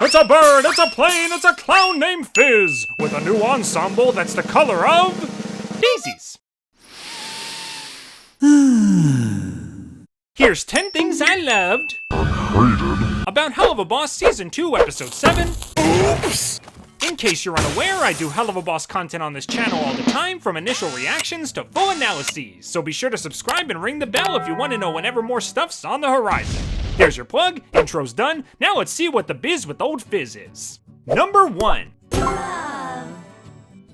It's a bird, it's a plane, it's a clown named Fizz, with a new ensemble that's the color of daisies. Here's 10 things I loved about Helluva Boss Season 2, Episode 7. Oops! In case you're unaware, I do Helluva Boss content on this channel all the time, from initial reactions to full analyses, so be sure to subscribe and ring the bell if you want to know whenever more stuff's on the horizon. There's your plug, intro's done, now let's see what the biz with old Fizz is. Number 1.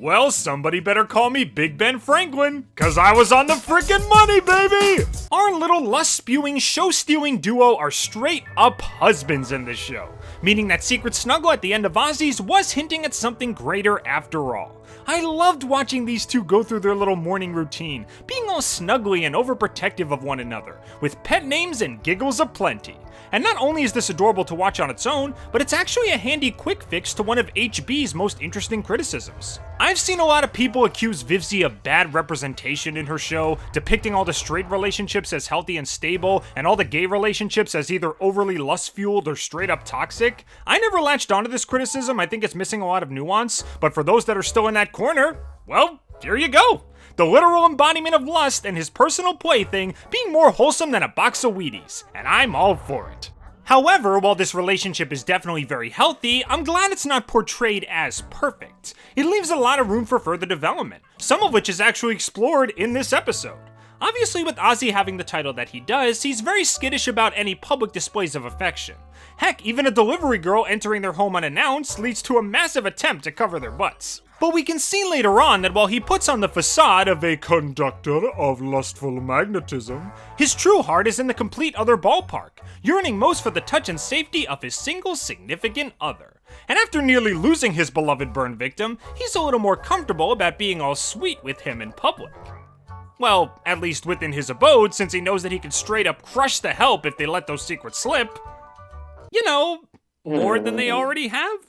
Well, somebody better call me Big Ben Franklin, cause I was on the frickin' money, baby! Our little lust-spewing, show-stealing duo are straight-up husbands in this show, meaning that secret snuggle at the end of Ozzie's was hinting at something greater after all. I loved watching these two go through their little morning routine, being all snuggly and overprotective of one another, with pet names and giggles aplenty. And not only is this adorable to watch on its own, but it's actually a handy quick fix to one of HB's most interesting criticisms. I've seen a lot of people accuse Vivzie of bad representation in her show, depicting all the straight relationships as healthy and stable, and all the gay relationships as either overly lust-fueled or straight up toxic. I never latched onto this criticism, I think it's missing a lot of nuance, but for those that are still in that corner, well, here you go. The literal embodiment of lust and his personal plaything being more wholesome than a box of Wheaties, and I'm all for it. However, while this relationship is definitely very healthy, I'm glad it's not portrayed as perfect. It leaves a lot of room for further development, some of which is actually explored in this episode. Obviously, with Ozzie having the title that he does, he's very skittish about any public displays of affection. Heck, even a delivery girl entering their home unannounced leads to a massive attempt to cover their butts. But we can see later on that while he puts on the facade of a conductor of lustful magnetism, his true heart is in the complete other ballpark, yearning most for the touch and safety of his single significant other. And after nearly losing his beloved burn victim, he's a little more comfortable about being all sweet with him in public. Well, at least within his abode, since he knows that he can straight up crush the help if they let those secrets slip. You know, more than they already have.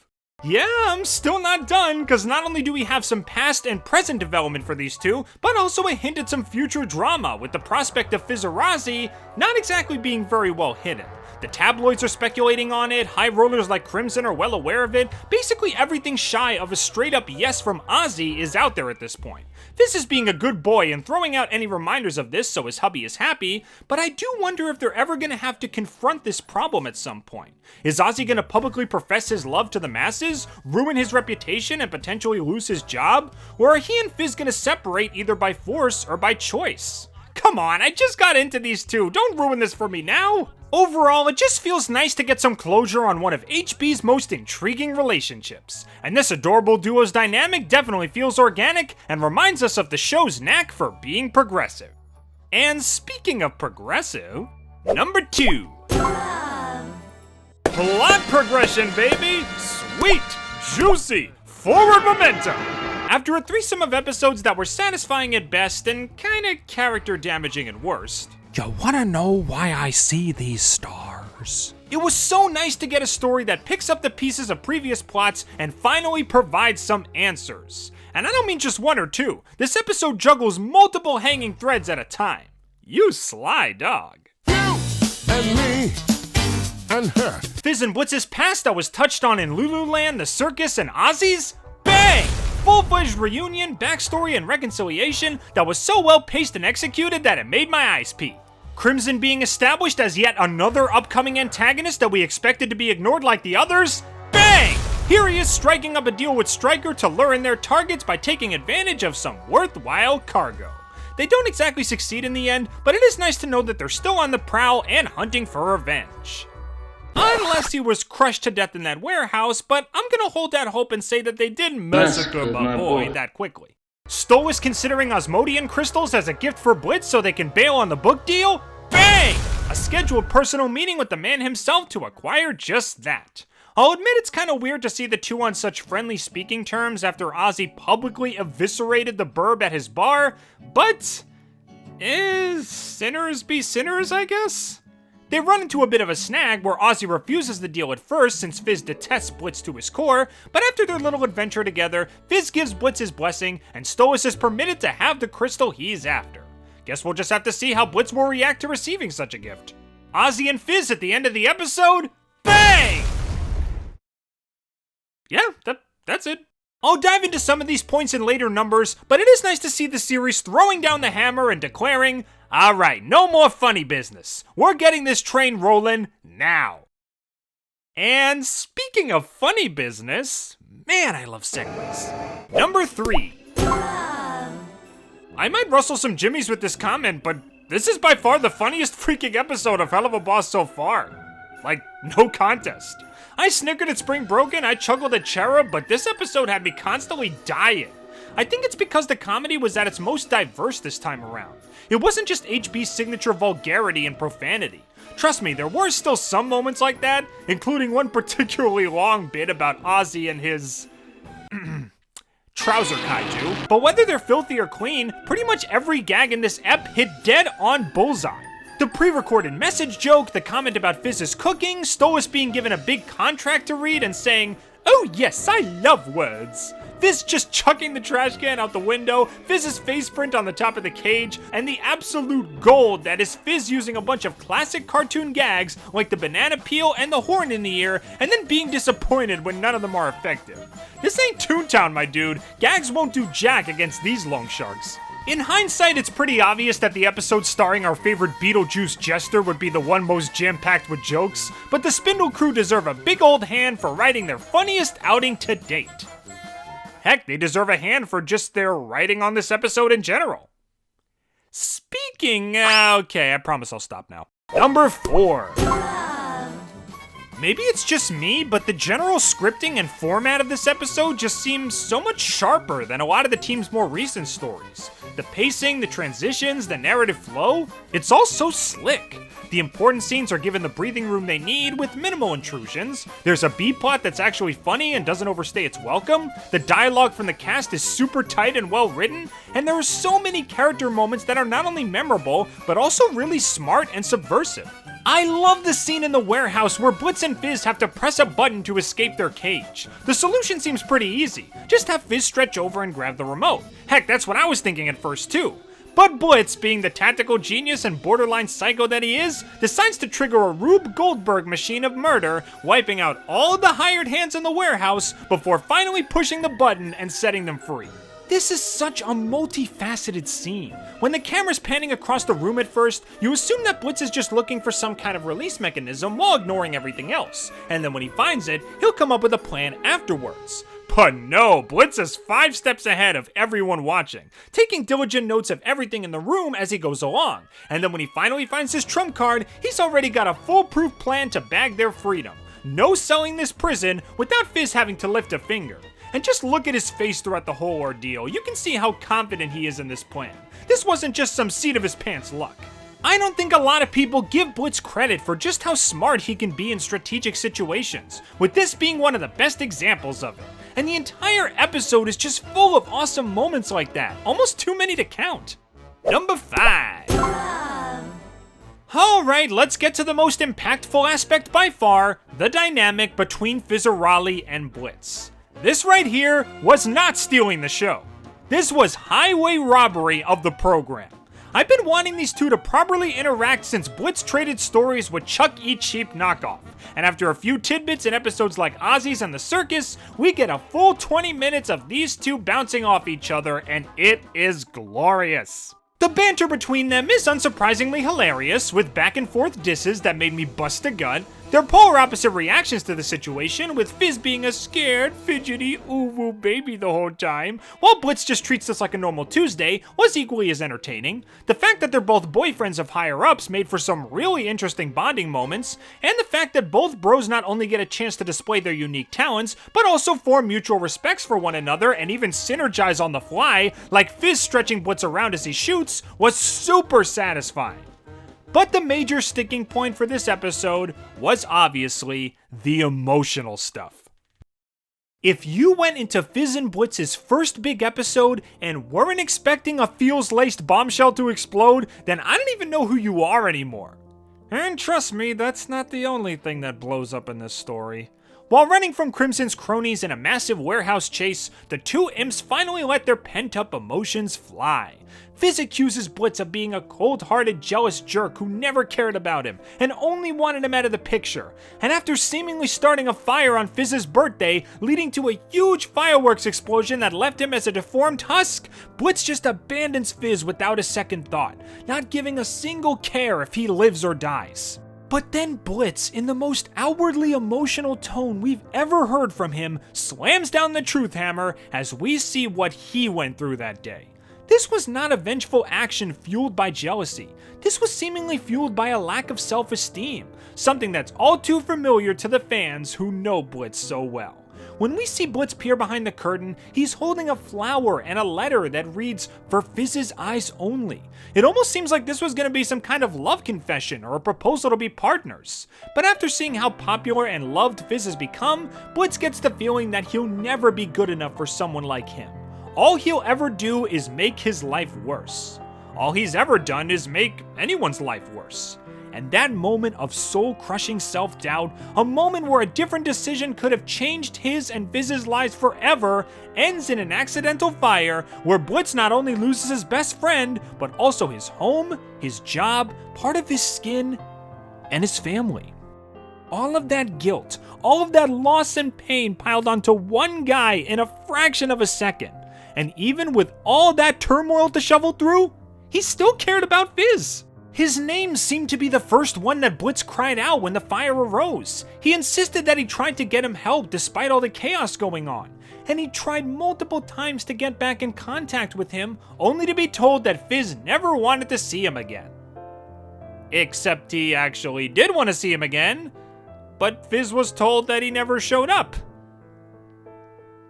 Yeah, I'm still not done, because not only do we have some past and present development for these two, but also a hint at some future drama, with the prospect of Fizzarolli not exactly being very well hidden. The tabloids are speculating on it, high rollers like Crimson are well aware of it, basically everything shy of a straight up yes from Ozzie is out there at this point. Fizz is being a good boy and throwing out any reminders of this so his hubby is happy, but I do wonder if they're ever going to have to confront this problem at some point. Is Ozzie going to publicly profess his love to the masses, ruin his reputation, and potentially lose his job? Or are he and Fizz going to separate either by force or by choice? Come on, I just got into these two, don't ruin this for me now! Overall, it just feels nice to get some closure on one of HB's most intriguing relationships. And this adorable duo's dynamic definitely feels organic and reminds us of the show's knack for being progressive. And speaking of progressive, number 2. Plot progression, baby! Sweet, juicy, forward momentum! After a threesome of episodes that were satisfying at best and kinda character damaging at worst, you wanna know why I see these stars? It was so nice to get a story that picks up the pieces of previous plots and finally provides some answers. And I don't mean just one or two. This episode juggles multiple hanging threads at a time. You sly dog. You and me and her. Fizz and Blitz's past that was touched on in Lululand, the circus, and Ozzie's? Bang! Full-fledged reunion, backstory, and reconciliation that was so well paced and executed that it made my eyes pee. Crimson being established as yet another upcoming antagonist that we expected to be ignored like the others? Bang! Here he is striking up a deal with Stryker to lure in their targets by taking advantage of some worthwhile cargo. They don't exactly succeed in the end, but it is nice to know that they're still on the prowl and hunting for revenge. Unless he was crushed to death in that warehouse, but I'm gonna hold that hope and say that they didn't massacre my boy that quickly. Stolas considering Asmodean crystals as a gift for Blitz so they can bail on the book deal? Bang! A scheduled personal meeting with the man himself to acquire just that. I'll admit it's kinda weird to see the two on such friendly speaking terms after Ozzie publicly eviscerated the burb at his bar, but sinners be sinners, I guess? They run into a bit of a snag where Ozzie refuses the deal at first since Fizz detests Blitz to his core, but after their little adventure together, Fizz gives Blitz his blessing and Stolas is permitted to have the crystal he's after. Guess we'll just have to see how Blitz will react to receiving such a gift. Ozzie and Fizz at the end of the episode? Bang! yeah, that's it. I'll dive into some of these points in later numbers, but it is nice to see the series throwing down the hammer and declaring, alright, no more funny business. We're getting this train rolling now. And speaking of funny business, man, I love segues. Number 3. I might rustle some jimmies with this comment, but this is by far the funniest freaking episode of Helluva Boss so far. Like, no contest. I snickered at Spring Broken, I chuckled at Cherub, but this episode had me constantly dying. I think it's because the comedy was at its most diverse this time around. It wasn't just HB's signature vulgarity and profanity. Trust me, there were still some moments like that, including one particularly long bit about Ozzie and his trouser kaiju. But whether they're filthy or clean, pretty much every gag in this ep hit dead on bullseye. The pre-recorded message joke, the comment about Fizz's cooking, Stolas being given a big contract to read and saying, "Oh yes, I love words." Fizz just chucking the trash can out the window, Fizz's face print on the top of the cage, and the absolute gold that is Fizz using a bunch of classic cartoon gags like the banana peel and the horn in the ear, and then being disappointed when none of them are effective. This ain't Toontown, my dude. Gags won't do jack against these loan sharks. In hindsight, it's pretty obvious that the episode starring our favorite Beetlejuice jester would be the one most jam-packed with jokes, but the Spindle crew deserve a big old hand for writing their funniest outing to date. Heck, they deserve a hand for just their writing on this episode in general. Speaking, okay, I promise I'll stop now. Number 4. Maybe it's just me, but the general scripting and format of this episode just seems so much sharper than a lot of the team's more recent stories. The pacing, the transitions, the narrative flow, it's all so slick. The important scenes are given the breathing room they need with minimal intrusions. There's a B-plot that's actually funny and doesn't overstay its welcome. The dialogue from the cast is super tight and well written, and there are so many character moments that are not only memorable, but also really smart and subversive. I love the scene in the warehouse where Blitz and Fizz have to press a button to escape their cage. The solution seems pretty easy. Just have Fizz stretch over and grab the remote. Heck, that's what I was thinking at first too. But Blitz, being the tactical genius and borderline psycho that he is, decides to trigger a Rube Goldberg machine of murder, wiping out all of the hired hands in the warehouse before finally pushing the button and setting them free. This is such a multifaceted scene. When the camera's panning across the room at first, you assume that Blitz is just looking for some kind of release mechanism while ignoring everything else, and then when he finds it, he'll come up with a plan afterwards. But no, Blitz is 5 steps ahead of everyone watching, taking diligent notes of everything in the room as he goes along, and then when he finally finds his trump card, he's already got a foolproof plan to bag their freedom. No selling this prison without Fizz having to lift a finger. And just look at his face throughout the whole ordeal. You can see how confident he is in this plan. This wasn't just some seat of his pants luck. I don't think a lot of people give Blitz credit for just how smart he can be in strategic situations, with this being one of the best examples of it. And the entire episode is just full of awesome moments like that, almost too many to count. Number 5. Alright, let's get to the most impactful aspect by far, the dynamic between Fizzarolli and Blitz. This right here was not stealing the show. This was highway robbery of the program. I've been wanting these two to properly interact since Blitz traded stories with Chuck E. Cheap knockoff. And after a few tidbits in episodes like Ozzie's and the Circus, we get a full 20 minutes of these two bouncing off each other, and it is glorious. The banter between them is unsurprisingly hilarious, with back and forth disses that made me bust a gut. Their polar opposite reactions to the situation, with Fizz being a scared, fidgety, ooh-woo baby the whole time, while Blitz just treats this like a normal Tuesday, was equally as entertaining. The fact that they're both boyfriends of higher-ups made for some really interesting bonding moments, and the fact that both bros not only get a chance to display their unique talents, but also form mutual respects for one another and even synergize on the fly, like Fizz stretching Blitz around as he shoots, was super satisfying. But the major sticking point for this episode was obviously the emotional stuff. If you went into Fizz and Blitz's first big episode and weren't expecting a feels-laced bombshell to explode, then I don't even know who you are anymore. And trust me, that's not the only thing that blows up in this story. While running from Crimson's cronies in a massive warehouse chase, the two imps finally let their pent-up emotions fly. Fizz accuses Blitz of being a cold-hearted, jealous jerk who never cared about him and only wanted him out of the picture. And after seemingly starting a fire on Fizz's birthday, leading to a huge fireworks explosion that left him as a deformed husk, Blitz just abandons Fizz without a second thought, not giving a single care if he lives or dies. But then Blitz, in the most outwardly emotional tone we've ever heard from him, slams down the truth hammer as we see what he went through that day. This was not a vengeful action fueled by jealousy. This was seemingly fueled by a lack of self-esteem, something that's all too familiar to the fans who know Blitz so well. When we see Blitz peer behind the curtain, he's holding a flower and a letter that reads, "For Fizz's eyes only." It almost seems like this was going to be some kind of love confession or a proposal to be partners. But after seeing how popular and loved Fizz has become, Blitz gets the feeling that he'll never be good enough for someone like him. All he'll ever do is make his life worse. All he's ever done is make anyone's life worse. And that moment of soul-crushing self-doubt, a moment where a different decision could have changed his and Fizz's lives forever, ends in an accidental fire where Blitz not only loses his best friend, but also his home, his job, part of his skin, and his family. All of that guilt, all of that loss and pain piled onto one guy in a fraction of a second. And even with all that turmoil to shovel through, he still cared about Fizz. His name seemed to be the first one that Blitz cried out when the fire arose. He insisted that he tried to get him help despite all the chaos going on. And he tried multiple times to get back in contact with him, only to be told that Fizz never wanted to see him again. Except he actually did want to see him again, but Fizz was told that he never showed up.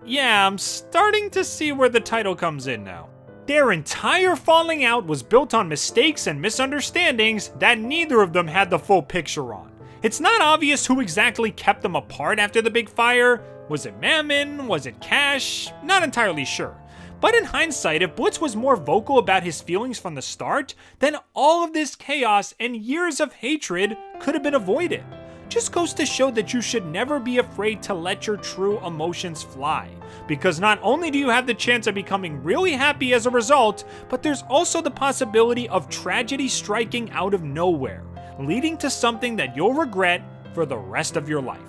Yeah, I'm starting to see where the title comes in now. Their entire falling out was built on mistakes and misunderstandings that neither of them had the full picture on. It's not obvious who exactly kept them apart after the big fire. Was it Mammon? Was it Cash? Not entirely sure. But in hindsight, if Blitz was more vocal about his feelings from the start, then all of this chaos and years of hatred could have been avoided. Just goes to show that you should never be afraid to let your true emotions fly. Because not only do you have the chance of becoming really happy as a result, but there's also the possibility of tragedy striking out of nowhere, leading to something that you'll regret for the rest of your life.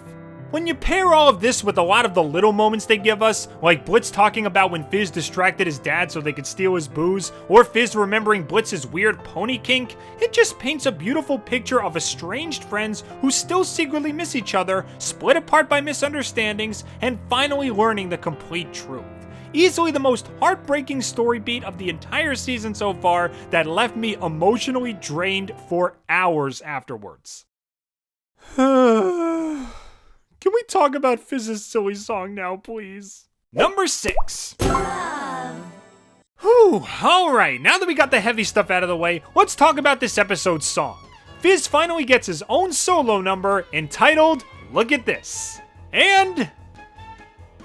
When you pair all of this with a lot of the little moments they give us, like Blitz talking about when Fizz distracted his dad so they could steal his booze, or Fizz remembering Blitz's weird pony kink, it just paints a beautiful picture of estranged friends who still secretly miss each other, split apart by misunderstandings, and finally learning the complete truth. Easily the most heartbreaking story beat of the entire season so far that left me emotionally drained for hours afterwards. Can we talk about Fizz's silly song now, please? Number 6. Whew, alright, now that we got the heavy stuff out of the way, let's talk about this episode's song. Fizz finally gets his own solo number entitled Look at This. And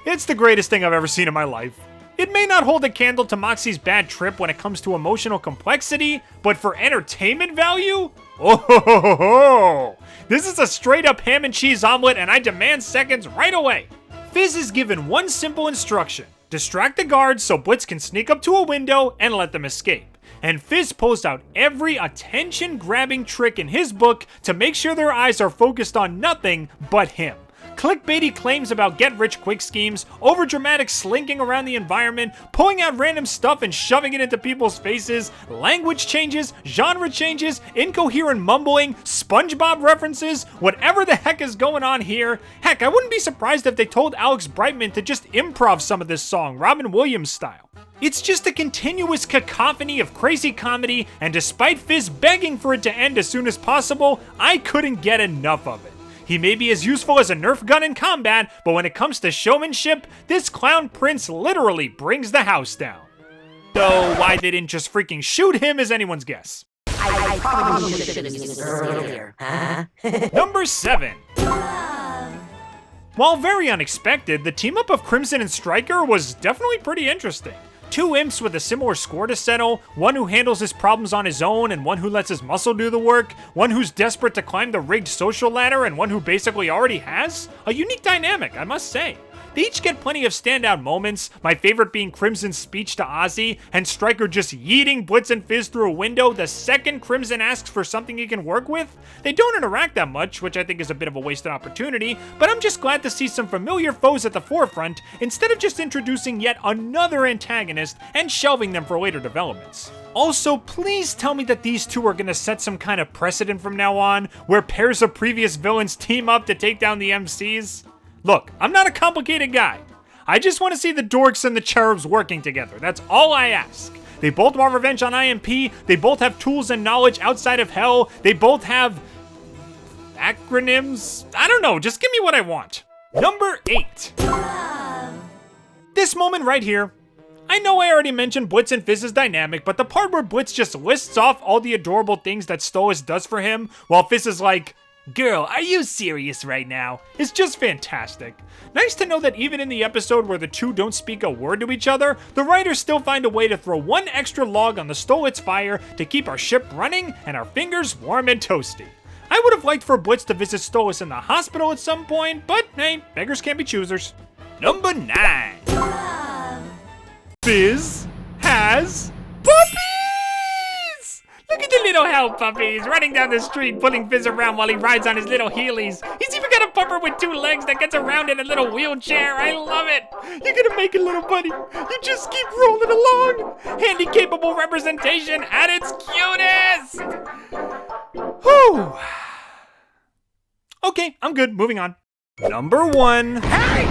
it's the greatest thing I've ever seen in my life. It may not hold a candle to Moxie's bad trip when it comes to emotional complexity, but for entertainment value? Oh ho ho ho ho! This is a straight up ham and cheese omelet and I demand seconds right away! Fizz is given one simple instruction. Distract the guards so Blitz can sneak up to a window and let them escape. And Fizz pulls out every attention-grabbing trick in his book to make sure their eyes are focused on nothing but him. Clickbaity claims about get-rich-quick schemes, overdramatic slinking around the environment, pulling out random stuff and shoving it into people's faces, language changes, genre changes, incoherent mumbling, SpongeBob references, whatever the heck is going on here. Heck, I wouldn't be surprised if they told Alex Brightman to just improv some of this song, Robin Williams style. It's just a continuous cacophony of crazy comedy, and despite Fizz begging for it to end as soon as possible, I couldn't get enough of it. He may be as useful as a Nerf gun in combat, but when it comes to showmanship, this clown prince literally brings the house down. Though why they didn't just freaking shoot him is anyone's guess. I probably should have used this earlier, huh? Number 7. While very unexpected, the team-up of Crimson and Stryker was definitely pretty interesting. Two imps with a similar score to settle, one who handles his problems on his own and one who lets his muscle do the work, one who's desperate to climb the rigged social ladder and one who basically already has? A unique dynamic, I must say. They each get plenty of standout moments, my favorite being Crimson's speech to Ozzie, and Stryker just yeeting Blitz and Fizz through a window the second Crimson asks for something he can work with. They don't interact that much, which I think is a bit of a wasted opportunity, but I'm just glad to see some familiar foes at the forefront, instead of just introducing yet another antagonist and shelving them for later developments. Also, please tell me that these two are gonna set some kind of precedent from now on, where pairs of previous villains team up to take down the MCs. Look, I'm not a complicated guy. I just want to see the dorks and the cherubs working together. That's all I ask. They both want revenge on IMP. They both have tools and knowledge outside of hell. They both have acronyms. I don't know. Just give me what I want. Number 8. This moment right here. I know I already mentioned Blitz and Fizz's dynamic, but the part where Blitz just lists off all the adorable things that Stolas does for him, while Fizz is like, "Girl, are you serious right now?" It's just fantastic. Nice to know that even in the episode where the two don't speak a word to each other, the writers still find a way to throw one extra log on the Stolitz fire to keep our ship running and our fingers warm and toasty. I would have liked for Blitz to visit Stolas in the hospital at some point, but hey, beggars can't be choosers. Number 9. Fizz has puppies! Look at the little hell puppies running down the street, pulling Fizz around while he rides on his little heelys. He's even got a pupper with 2 legs that gets around in a little wheelchair. I love it. You're gonna make it, little buddy. You just keep rolling along. Handy-capable representation at its cutest. Whew. Okay, I'm good. Moving on. Number 1. Hey!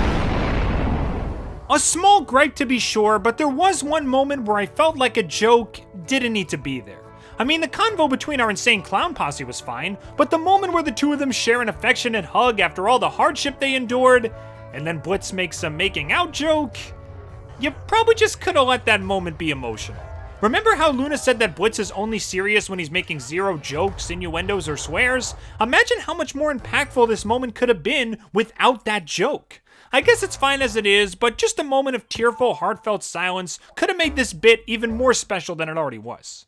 A small gripe to be sure, but there was one moment where I felt like a joke didn't need to be there. I mean, the convo between our insane clown posse was fine, but the moment where the two of them share an affectionate hug after all the hardship they endured, and then Blitz makes a making out joke, you probably just could have let that moment be emotional. Remember how Luna said that Blitz is only serious when he's making 0 jokes, innuendos, or swears? Imagine how much more impactful this moment could have been without that joke. I guess it's fine as it is, but just a moment of tearful, heartfelt silence could have made this bit even more special than it already was.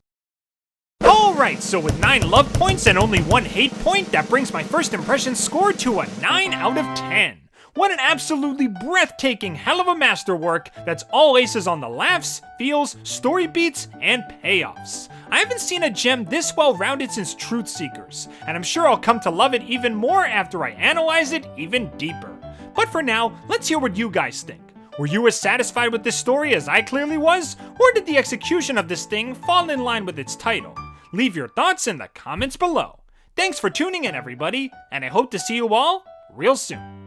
Alright, so with 9 love points and only 1 hate point, that brings my first impression score to a 9 out of 10. What an absolutely breathtaking hell of a masterwork that's all aces on the laughs, feels, story beats, and payoffs. I haven't seen a gem this well-rounded since Truth Seekers, and I'm sure I'll come to love it even more after I analyze it even deeper. But for now, let's hear what you guys think. Were you as satisfied with this story as I clearly was, or did the execution of this thing fall in line with its title? Leave your thoughts in the comments below. Thanks for tuning in, everybody, and I hope to see you all real soon.